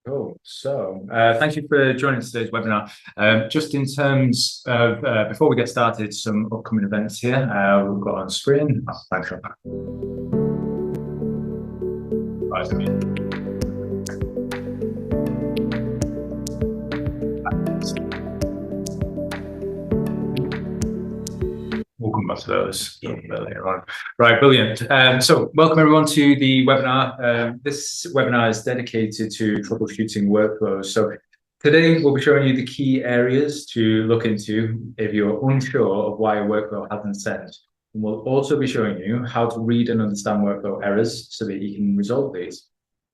Cool. So, thank you for joining today's webinar. Just in terms of, before we get started, some upcoming events here we've got on screen. Oh, thanks, Sean. We'll come back to those later on. Right, brilliant. So welcome everyone to the webinar. This webinar is dedicated to troubleshooting workflows. So today we'll be showing you the key areas to look into if you're unsure of why a workflow hasn't sent. And we'll also be showing you how to read and understand workflow errors so that you can resolve these.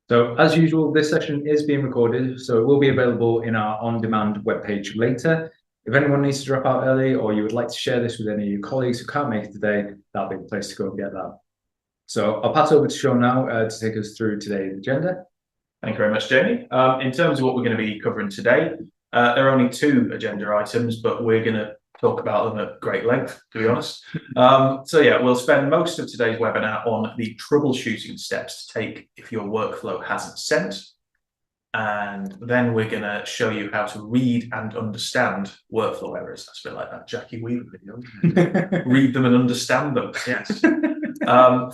So as usual, this session is being recorded, so it will be available in our on-demand webpage later. If anyone needs to drop out early or you would like to share this with any of your colleagues who can't make it today, that'll be the place to go and get that. So I'll pass over to Sean now to take us through today's agenda. Thank you very much, Jamie. In terms of what we're going to be covering today, there are only 2 agenda items, but we're going to talk about them at great length, to be honest. So yeah, we'll spend most of today's webinar on the troubleshooting steps to take if your workflow hasn't sent. And then we're going to show you how to read and understand workflow errors. That's a bit like that Jackie Weaver video. Read them and understand them. Yes.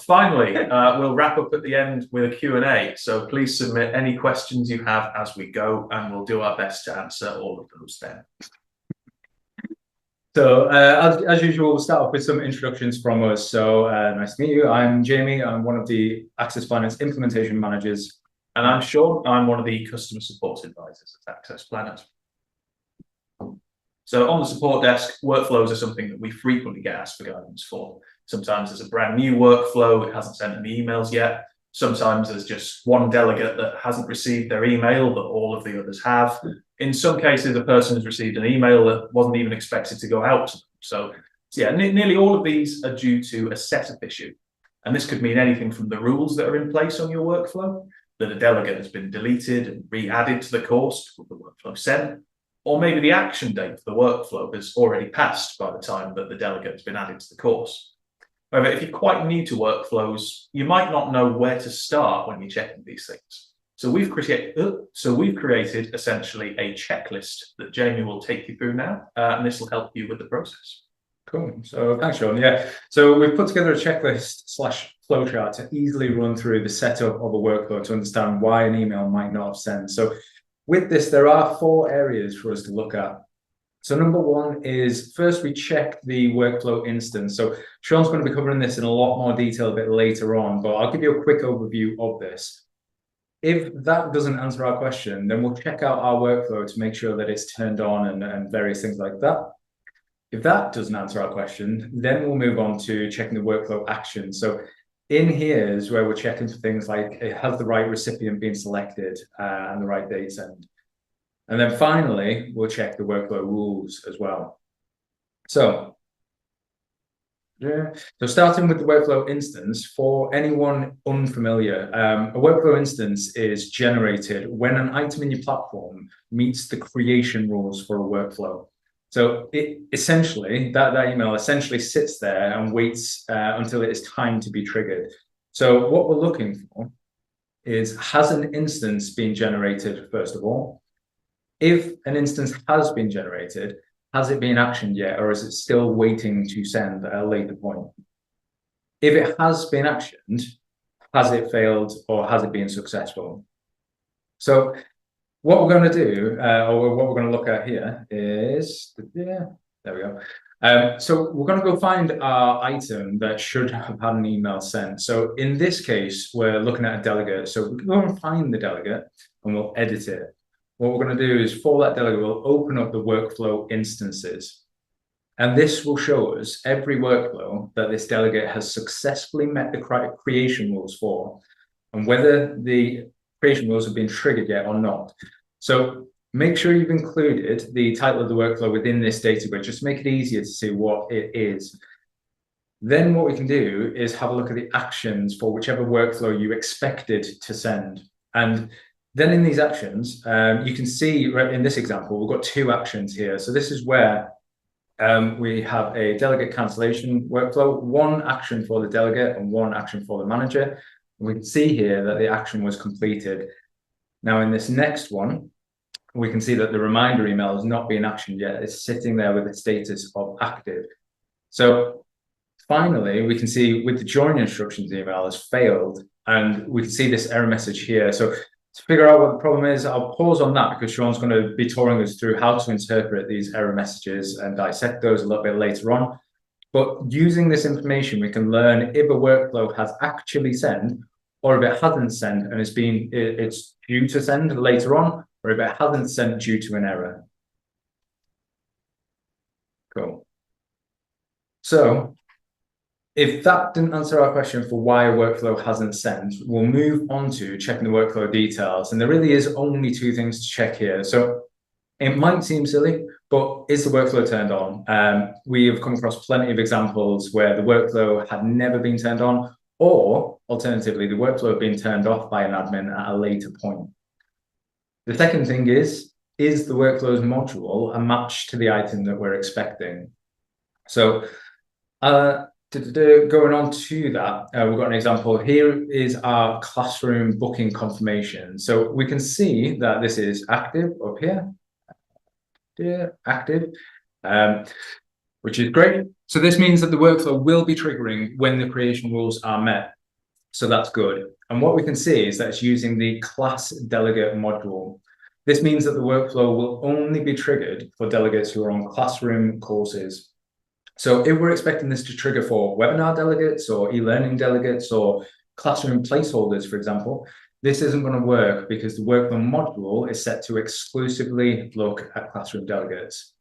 Finally, we'll wrap up at the end with a Q&A. So please submit any questions you have as we go, and we'll do our best to answer all of those then. So as usual, we'll start off with some introductions from us. So nice to meet you. I'm Jamie. I'm one of the Access Finance implementation managers. And I'm Sean. I'm one of the customer support advisors at Access Planet. So on the support desk, workflows are something that we frequently get asked for guidance for. Sometimes there's a brand new workflow, it hasn't sent any emails yet. Sometimes there's just one delegate that hasn't received their email, but all of the others have. In some cases, a person has received an email that wasn't even expected to go out to them. So yeah, nearly all of these are due to a setup issue. And this could mean anything from the rules that are in place on your workflow, that a delegate has been deleted and re-added to the course with the workflow sent, or maybe the action date for the workflow has already passed by the time that the delegate has been added to the course. However, if you're quite new to workflows, you might not know where to start when you're checking these things. So we've created essentially a checklist that Jamie will take you through now, and this will help you with the process. Cool. So thanks, Sean. Yeah. So we've put together a checklist / flowchart to easily run through the setup of a workflow to understand why an email might not have sent. So with this, there are 4 areas for us to look at. So number 1 is first we check the workflow instance. So Sean's going to be covering this in a lot more detail a bit later on, but I'll give you a quick overview of this. If that doesn't answer our question, then we'll check out our workflow to make sure that it's turned on and various things like that. If that doesn't answer our question, then we'll move on to checking the workflow action. So in here is where we're checking for things like has the right recipient been selected and the right date sent. And then finally, we'll check the workflow rules as well. So starting with the workflow instance, for anyone unfamiliar, a workflow instance is generated when an item in your platform meets the creation rules for a workflow. So it essentially, that email essentially sits there and waits until it is time to be triggered. So what we're looking for is, has an instance been generated, first of all? If an instance has been generated, has it been actioned yet, or is it still waiting to send at a later point? If it has been actioned, has it failed or has it been successful? So what we're going to do, or what we're going to look at here is, there we go. So we're going to go find our item that should have had an email sent. So in this case, we're looking at a delegate. So we can go and find the delegate and we'll edit it. What we're going to do is for that delegate, we'll open up the workflow instances. And this will show us every workflow that this delegate has successfully met the creation rules for, and whether the creation rules have been triggered yet or not. So make sure you've included the title of the workflow within this data grid, just to make it easier to see what it is. Then what we can do is have a look at the actions for whichever workflow you expected to send. And then in these actions, you can see right in this example, we've got 2 actions here. So this is where we have a delegate cancellation workflow, 1 action for the delegate and 1 action for the manager. And we can see here that the action was completed. Now in this next one, we can see that the reminder email has not been actioned yet. It's sitting there with the status of active. So finally, we can see with the join instructions email has failed, and we can see this error message here. So to figure out what the problem is, I'll pause on that because Sean's going to be touring us through how to interpret these error messages and dissect those a little bit later on. But using this information, we can learn if a workflow has actually sent, or if it hasn't sent and it's due to send later on, or if it hasn't sent due to an error. Cool. So if that didn't answer our question for why a workflow hasn't sent, we'll move on to checking the workflow details. And there really is only two things to check here. So it might seem silly, but is the workflow turned on? We have come across plenty of examples where the workflow had never been turned on, or alternatively, the workflow had been turned off by an admin at a later point. The second thing is the workflow's module a match to the item that we're expecting? So going on to that, we've got an example. Here is our classroom booking confirmation. So we can see that this is active up here. Active, which is great. So this means that the workflow will be triggering when the creation rules are met. So that's good. And what we can see is that it's using the class delegate module. This means that the workflow will only be triggered for delegates who are on classroom courses. So if we're expecting this to trigger for webinar delegates or e-learning delegates or classroom placeholders, for example, this isn't going to work because the workflow module is set to exclusively look at classroom delegates.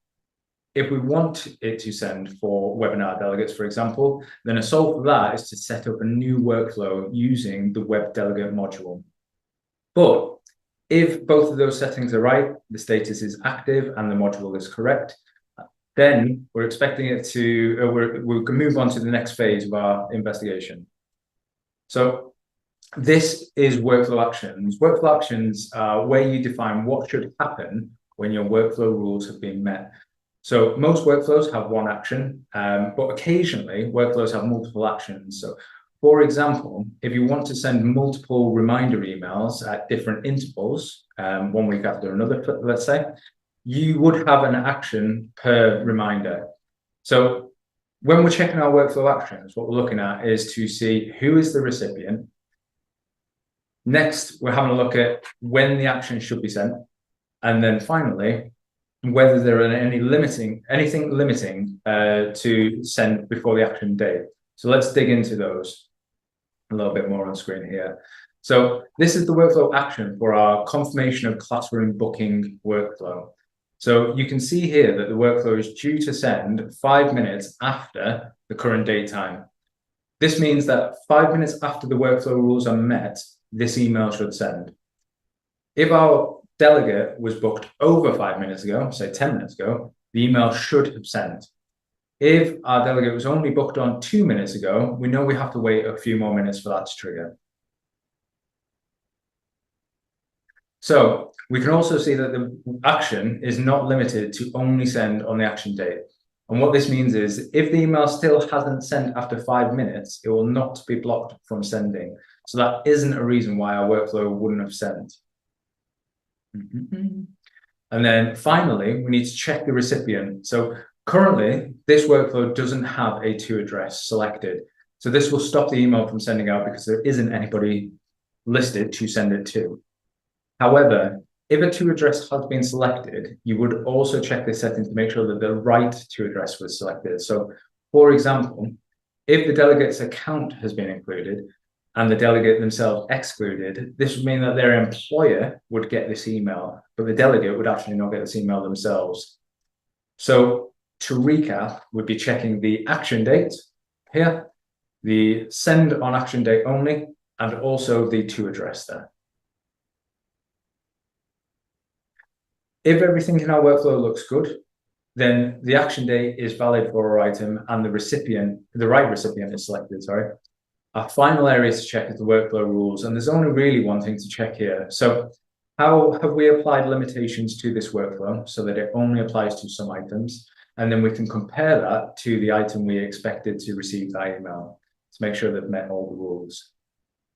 If we want it to send for webinar delegates, for example, then a solve for that is to set up a new workflow using the web delegate module. But if both of those settings are right, the status is active and the module is correct, then we're expecting it to, we can move on to the next phase of our investigation. So this is workflow actions. Workflow actions are where you define what should happen when your workflow rules have been met. So most workflows have one action, but occasionally workflows have multiple actions. So for example, if you want to send multiple reminder emails at different intervals, 1 week after another, let's say, you would have an action per reminder. So when we're checking our workflow actions, what we're looking at is to see who is the recipient. Next, we're having a look at when the action should be sent. And then finally, whether there are anything limiting to send before the action date. So let's dig into those a little bit more on screen here. So this is the workflow action for our confirmation of classroom booking workflow. So you can see here that the workflow is due to send 5 minutes after the current date time. This means that 5 minutes after the workflow rules are met, this email should send. If our delegate was booked over 5 minutes ago, say 10 minutes ago, the email should have sent. If our delegate was only booked on 2 minutes ago, we know we have to wait a few more minutes for that to trigger. So we can also see that the action is not limited to only send on the action date. And what this means is if the email still hasn't sent after 5 minutes, it will not be blocked from sending. So that isn't a reason why our workflow wouldn't have sent. And then finally, we need to check the recipient. So currently, this workflow doesn't have a to address selected. So this will stop the email from sending out because there isn't anybody listed to send it to. However, if a to address has been selected, you would also check this setting to make sure that the right to address was selected. So for example, if the delegate's account has been included and the delegate themselves excluded, this would mean that their employer would get this email, but the delegate would actually not get this email themselves. So to recap, we'd be checking the action date here, the send on action date only, and also the to address there. If everything in our workflow looks good, then the action date is valid for our item and the right recipient is selected, sorry. Our final area to check is the workflow rules, and there's only really one thing to check here. So how have we applied limitations to this workflow so that it only applies to some items? And then we can compare that to the item we expected to receive that email to make sure they've met all the rules.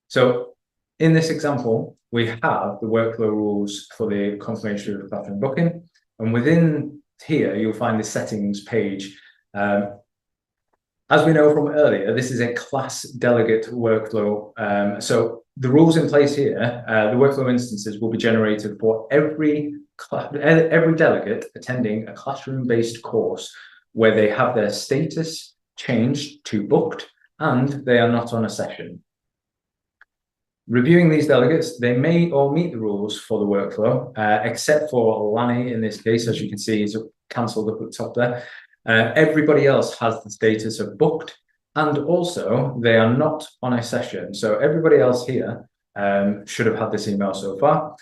So in this example, we have the workflow rules for the confirmation of classroom booking. And within here, you'll find the settings page. As we know from earlier, this is a class delegate workflow. So the rules in place here, the workflow instances will be generated for every delegate attending a classroom-based course where they have their status changed to booked and they are not on a session. Reviewing these delegates, they may all meet the rules for the workflow, except for Lanny in this case, as you can see, is cancelled up at the top there. Everybody else has the status of booked, and also they are not on a session. So everybody else here should have had this email so far,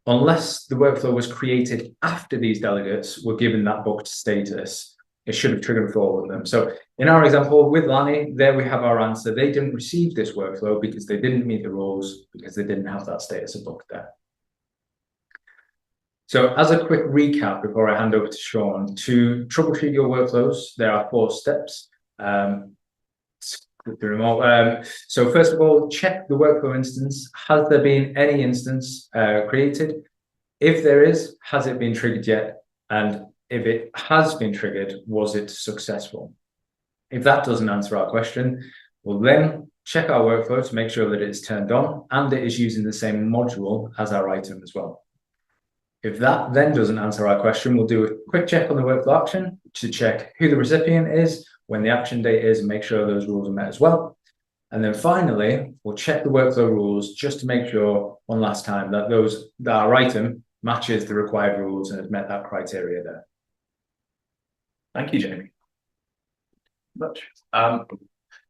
unless the workflow was created after these delegates were given that booked status. It should have triggered for all of them. So in our example with Lanny, there we have our answer. They didn't receive this workflow because they didn't meet the rules, because they didn't have that status of booked there. So as a quick recap before I hand over to Sean, to troubleshoot your workflows, there are 4 steps. So first of all, check the workflow instance. Has there been any instance created? If there is, has it been triggered yet? And if it has been triggered, was it successful? If that doesn't answer our question, we'll then check our workflow to make sure that it's turned on and it is using the same module as our item as well. If that then doesn't answer our question, we'll do a quick check on the workflow action to check who the recipient is, when the action date is, and make sure those rules are met as well. And then finally, we'll check the workflow rules just to make sure one last time that our item matches the required rules and has met that criteria there. Thank you, Jamie. Much. So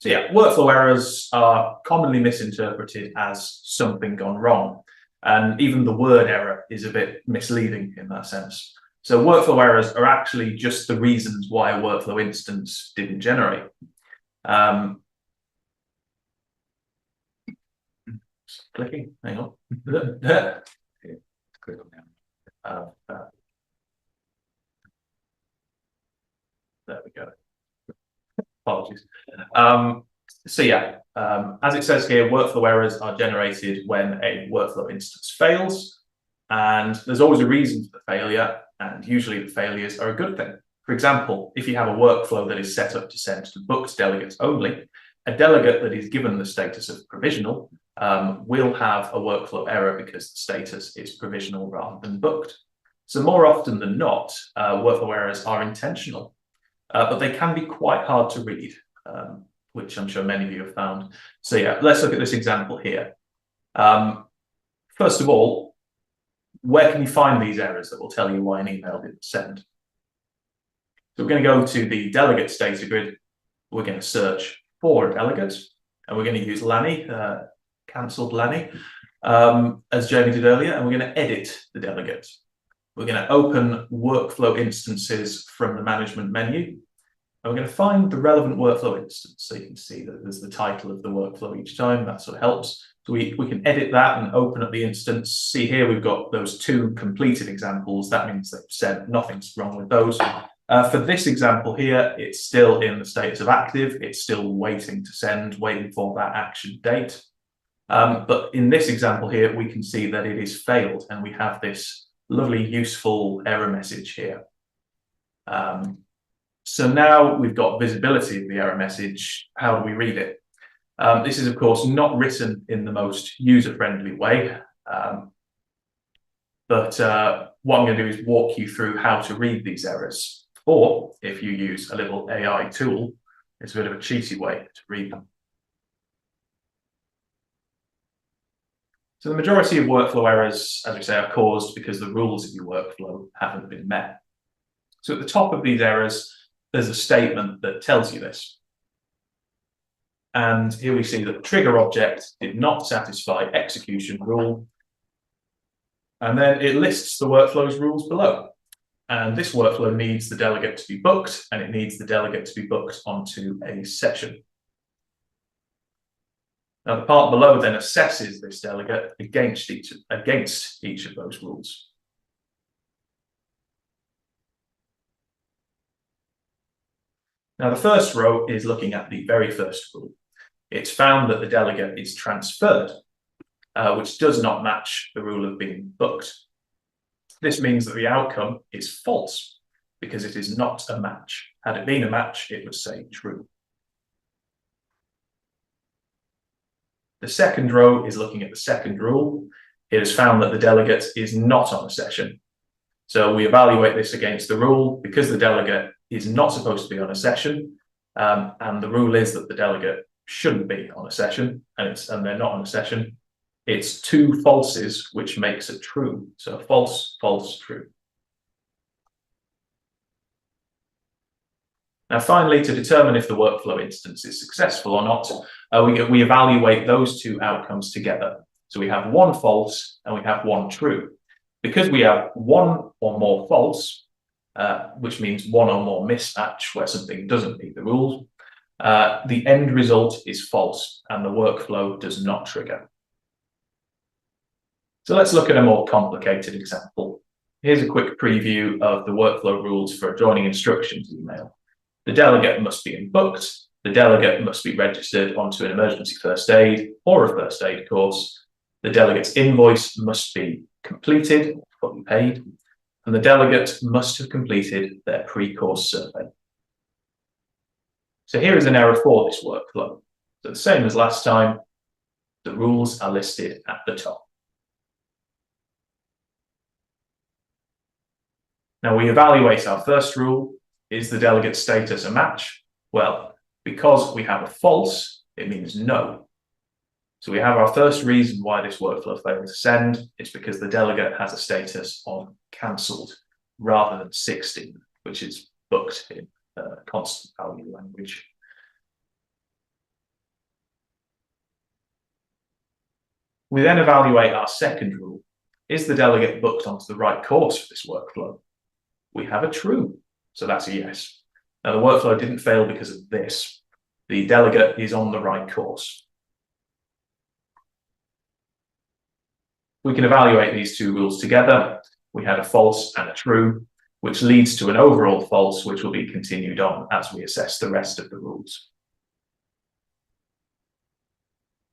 yeah, workflow errors are commonly misinterpreted as something gone wrong. And even the word error is a bit misleading in that sense. So workflow errors are actually just the reasons why a workflow instance didn't generate. Clicking, hang on. Click on there we go. Apologies. So yeah, as it says here, workflow errors are generated when a workflow instance fails, and there's always a reason for the failure, and usually the failures are a good thing. For example, if you have a workflow that is set up to send to booked delegates only, a delegate that is given the status of provisional will have a workflow error because the status is provisional rather than booked. So more often than not, workflow errors are intentional, but they can be quite hard to read, which I'm sure many of you have found. So yeah, let's look at this example here. First of all, where can you find these errors that will tell you why an email didn't send? So we're going to go to the delegates data grid. We're going to search for a delegate, and we're going to use Lanny, cancelled Lanny, as Jamie did earlier, and we're going to edit the delegate. We're going to open workflow instances from the management menu, and we're going to find the relevant workflow instance. So you can see that there's the title of the workflow each time. That sort of helps. So we can edit that and open up the instance. See here, we've got those 2 completed examples. That means they've sent, nothing's wrong with those. For this example here, it's still in the status of active. It's still waiting to send, waiting for that action date. But in this example here, we can see that it is failed, and we have this lovely, useful error message here. So now we've got visibility of the error message. How do we read it? This is, of course, not written in the most user-friendly way. But what I'm going to do is walk you through how to read these errors. Or if you use a little AI tool, it's a bit of a cheaty way to read them. So the majority of workflow errors, as we say, are caused because the rules of your workflow haven't been met. So at the top of these errors, there's a statement that tells you this. And here we see that the trigger object did not satisfy execution rule. And then it lists the workflow's rules below. And this workflow needs the delegate to be booked, and it needs the delegate to be booked onto a session. Now, the part below then assesses this delegate against each of those rules. Now, the first row is looking at the very first rule. It's found that the delegate is transferred. which does not match the rule of being booked. This means that the outcome is false because it is not a match. Had it been a match, it would say true. The second row is looking at the second rule. It has found that the delegate is not on a session. So we evaluate this against the rule because the delegate is not supposed to be on a session. And the rule is that the delegate shouldn't be on a session, and they're not on a session. It's two falses, which makes it true. So false, false, true. Now, finally, to determine if the workflow instance is successful or not, we evaluate those two outcomes together. So we have one false and we have one true. Because we have one or more false, which means one or more mismatch where something doesn't meet the rules, the end result is false and the workflow does not trigger. So let's look at a more complicated example. Here's a quick preview of the workflow rules for a joining instructions email. The delegate must be booked. The delegate must be registered onto an emergency first aid or a first aid course. The delegate's invoice must be completed, fully paid, and the delegate must have completed their pre-course survey. So here is an error for this workflow. So the same as last time, the rules are listed at the top. Now we evaluate our first rule. Is the delegate status a match? Well, because we have a false, it means no. So we have our first reason why this workflow failed to send. It's because the delegate has a status of cancelled rather than 16, which is booked in constant value language. We then evaluate our second rule. Is the delegate booked onto the right course for this workflow? We have a true, so that's a yes. Now the workflow didn't fail because of this. The delegate is on the right course. We can evaluate these two rules together. We had a false and a true, which leads to an overall false, which will be continued on as we assess the rest of the rules.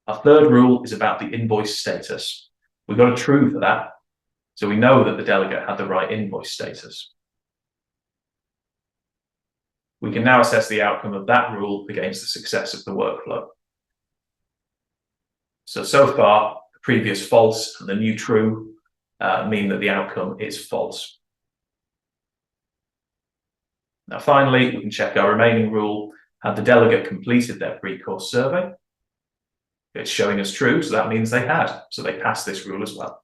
Our third rule is about the invoice status. We got a true for that, so we know that the delegate had the right invoice status. We can now assess the outcome of that rule against the success of the workflow. So far, the previous false and the new true mean that the outcome is false. Now, finally, we can check our remaining rule. Had the delegate completed their pre-course survey? It's showing us true, so that means they had. So they passed this rule as well.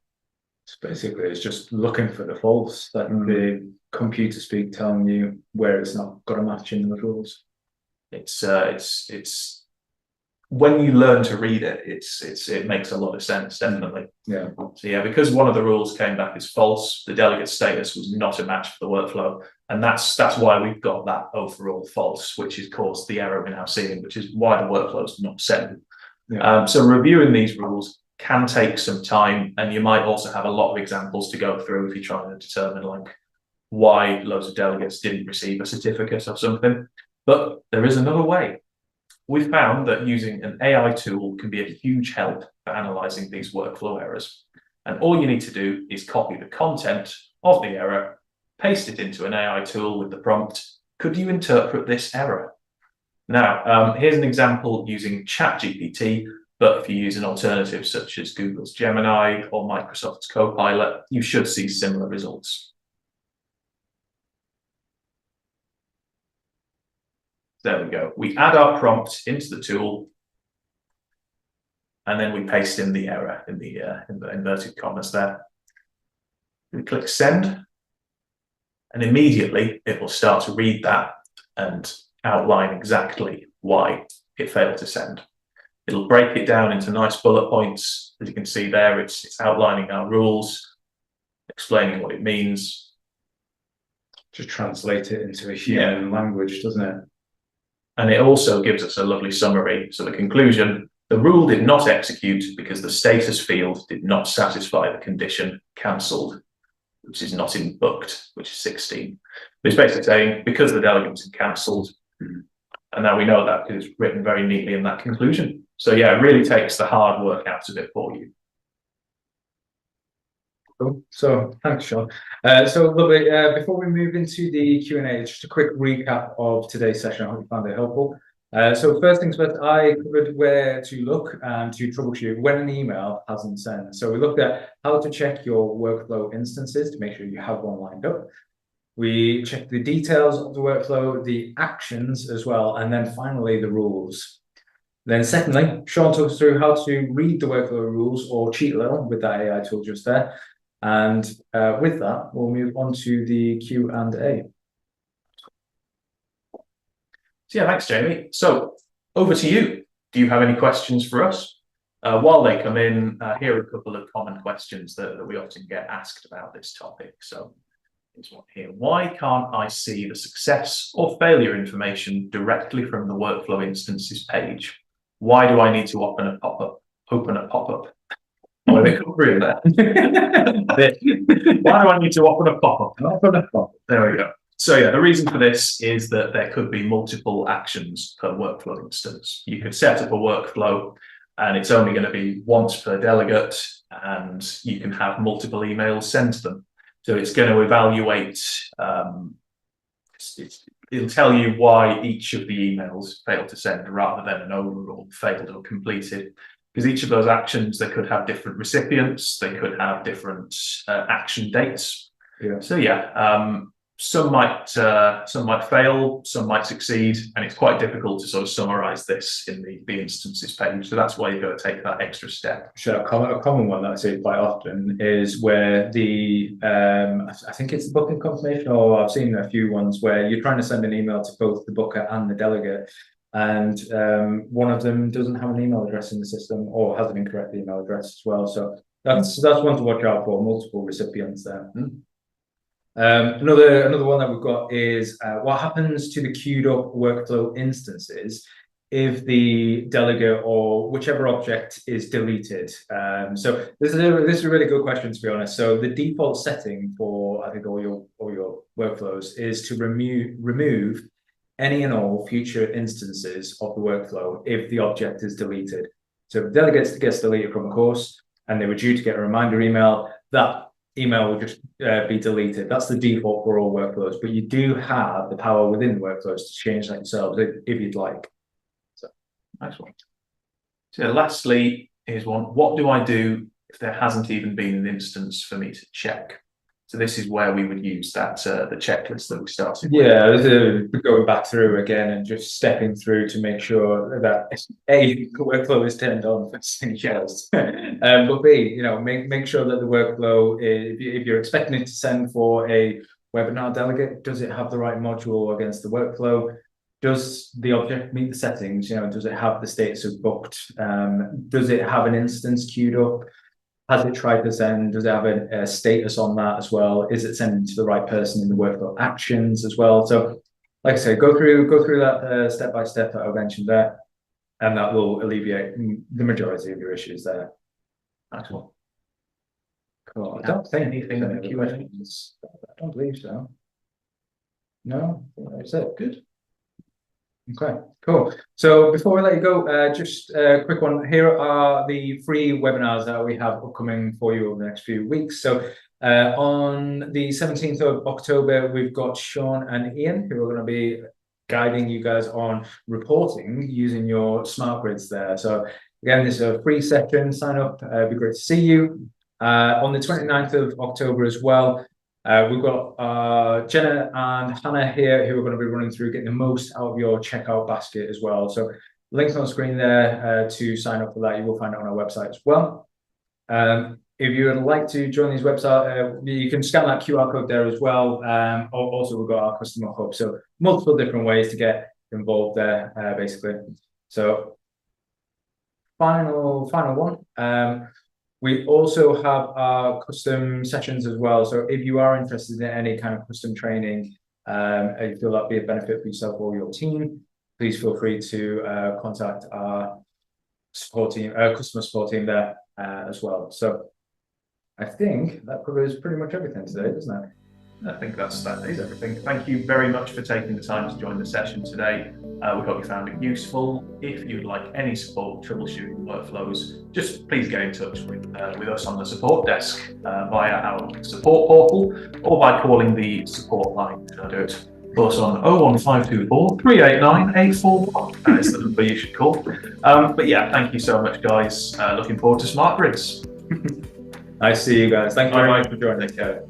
So basically, it's just looking for the false, that the computer speak telling you where it's not got a match in the rules. It's when you learn to read it, it makes a lot of sense, definitely. Yeah. So yeah, because one of the rules came back as false, the delegate status was not a match for the workflow, and that's why we've got that overall false, which has caused the error we're now seeing, which is why the workflow's not sent. Yeah. So reviewing these rules can take some time, and you might also have a lot of examples to go through if you're trying to determine like why loads of delegates didn't receive a certificate or something. But there is another way. We've found that using an AI tool can be a huge help for analyzing these workflow errors. And all you need to do is copy the content of the error, paste it into an AI tool with the prompt, could you interpret this error? Now, here's an example using ChatGPT, but if you use an alternative such as Google's Gemini or Microsoft's Copilot, you should see similar results. There we go. We add our prompt into the tool, and then we paste in the error in the inverted commas there. We click send, and immediately it will start to read that and outline exactly why it failed to send. It'll break it down into nice bullet points. As you can see there, it's outlining our rules, explaining what it means. Just translate it into a human language, doesn't it? And it also gives us a lovely summary. So the conclusion, the rule did not execute because the status field did not satisfy the condition cancelled, which is not in booked, which is 16. It's basically saying because the delegate was cancelled, and now we know that because it's written very neatly in that conclusion. So yeah, it really takes the hard work out of it for you. Cool. So thanks, Sean. So lovely. Before we move into the Q&A, just a quick recap of today's session. I hope you found it helpful. So first things first, I covered where to look and to troubleshoot when an email hasn't sent. So we looked at how to check your workflow instances to make sure you have one lined up. We checked the details of the workflow, the actions as well, and then finally the rules. Then secondly, Sean took us through how to read the workflow rules or cheat a little with that AI tool just there. And with that, we'll move on to the Q&A. So yeah, thanks, Jamie. So over to you. Do you have any questions for us? While they come in, here are a couple of common questions that we often get asked about this topic. So here's one here. Why can't I see the success or failure information directly from the workflow instances page? Why do I need to open a pop-up? Oh, they come through there. Why do I need to open a pop-up? There we go. So yeah, the reason for this is that there could be multiple actions per workflow instance. You could set up a workflow and it's only going to be once per delegate, and you can have multiple emails sent to them. So it's going to evaluate, it'll tell you why each of the emails failed to send rather than an overall failed or completed. Because each of those actions, they could have different recipients, they could have different action dates. Yeah. So yeah, some might fail, some might succeed, and it's quite difficult to sort of summarize this in the instances page. So that's why you've got to take that extra step. Sure. A common one that I see quite often is where the I think it's the booking confirmation, or I've seen a few ones where you're trying to send an email to both the booker and the delegate, and one of them doesn't have an email address in the system or has an incorrect email address as well. So that's one to watch out for, multiple recipients there. Another one that we've got is what happens to the queued up workflow instances if the delegate or whichever object is deleted. So this is a really good question, to be honest. So the default setting for I think all your workflows is to remove any and all future instances of the workflow if the object is deleted. So if the delegate gets deleted from a course and they were due to get a reminder email, that email will just be deleted. That's the default for all workflows, but you do have the power within the workflows to change that yourselves if you'd like. So, nice one. So lastly, here's one. What do I do if there hasn't even been an instance for me to check? So this is where we would use that the checklist that we started with. Yeah, going back through again and just stepping through to make sure that A, the workflow is turned on for yes. But B, make sure that the workflow, if you're expecting it to send for a webinar delegate, does it have the right module against the workflow? Does the object meet the settings? Does it have the status of booked? Does it have an instance queued up? Has it tried to send? Does it have a status on that as well? Is it sending to the right person in the workflow actions as well? So, like I say, go through that step by step that I mentioned there, and that will alleviate the majority of your issues there. Excellent. Cool. I don't think anything in the questions. I don't believe so. No, that's it. Good. Okay, cool. So before we let you go, just a quick one. Here are the free webinars that we have upcoming for you over the next few weeks. So on the 17th of October, we've got Sean and Ian, who are going to be guiding you guys on reporting using your smart grids there. So again, this is a free session. Sign up. It'd be great to see you. On the 29th of October as well, we've got Jenna and Hannah here who are going to be running through getting the most out of your checkout basket as well. So links on the screen there to sign up for that. You will find it on our website as well. If you would like to join these websites, you can scan that QR code there as well. Also, we've got our customer hub. So multiple different ways to get involved there, basically. So final one. We also have our custom sessions as well. So if you are interested in any kind of custom training, and you feel that'd be a benefit for yourself or your team, please feel free to contact our support team, customer support team there as well. So I think that covers pretty much everything today, doesn't it? I think that is everything. Thank you very much for taking the time to join the session today. We hope you found it useful. If you'd like any support with troubleshooting workflows, just please get in touch with us on the support desk via our support portal, or by calling the support line. Should I do it? Of course, on 01524 389 841. That is the number you should call. But yeah, thank you so much, guys. Looking forward to smart grids. I see you guys. Thank you very Bye-bye. much for joining. Take care.